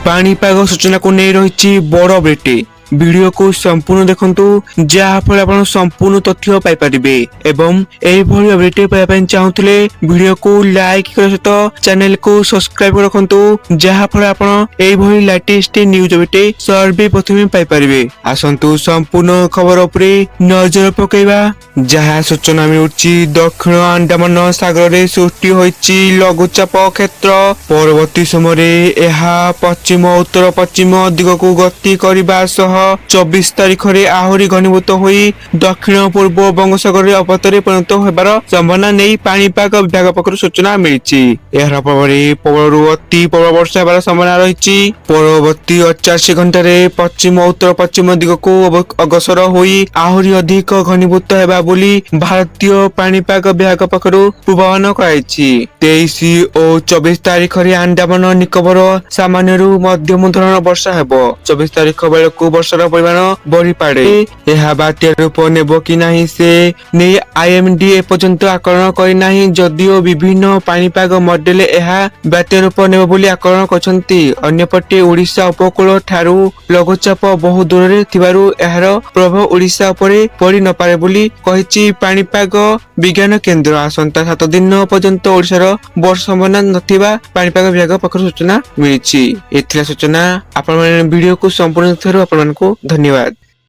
पाणीपाग सूचना को नहीं रही बड़ अपडेट। वीडियो को संपूर्ण देखंतु जहाँफल आप संपूर्ण तथ्य पाइपारे एवं यही अपडेट पाइबा चाहूले वीडियो को लाइक सहित चैनल को सब्सक्राइब रखंतु जहाँफल आप लेटेस्ट न्यूज अपडेट सर्वे प्रथम पाइपारे। आसंतु संपूर्ण खबर उपरे नजर पकेबा। जहाँ सूचना मिलुची दक्षिण अंडमान सागर में सृष्टि होइची लघुचाप क्षेत्र। परवर्ती समय पश्चिम उत्तर पश्चिम दिग को गति करने सह 24 तारीख रे आहुरी घनीभूत होई दक्षिण पूर्व बंगोपसागर रे अवतरे परिणत होबार संभावना नहीं पाणीपाग विभाग पक्षरु सूचना मिलिछि। एहार प्रभाव प्रबल अति प्रबल वर्षा होबार संभावना रहिछि। परवर्ती 88 घंटा रे पश्चिम उत्तर पश्चिम दिग को अग्रसर होई आहुरी अधिक घनीभूत हेबा बोली भारतीय पाणीपाग विभाग पक्षरु पूर्वानुमान कराइछि। 23 और 24 तारीख रे अंडमान निकोबर सामान्यरु मध्यम धरण वर्षा हेबो। 24 तारीख बेलकु वर्षार परिमाण बढ़ी पारे। यह बात्या रूप नेब कि नहीं से नहीं आईएमडी एपर्यंत आकलन करना जदियो विभिन्न पाणीपाग मॉडल यह बात्या रूप नेब बोली आकलन करछंती। अन्यपटे ओडिशा उपकूल ठारू लघुचाप बहु दूर रे थिबारु एहार प्रभाव ओडिशा उपरे पड़ी न पारे बोली कहिछि पाणीपाग विज्ञान केंद्र। आसंता 7 दिन पर्यंत ओडिशार वर्षा संभावना नथिबा पाणीपाग विभाग पक्षरु सूचना मिलिछि। एथिला सूचना आपण वीडियो को संपूर्ण थरो आपण को धन्यवाद।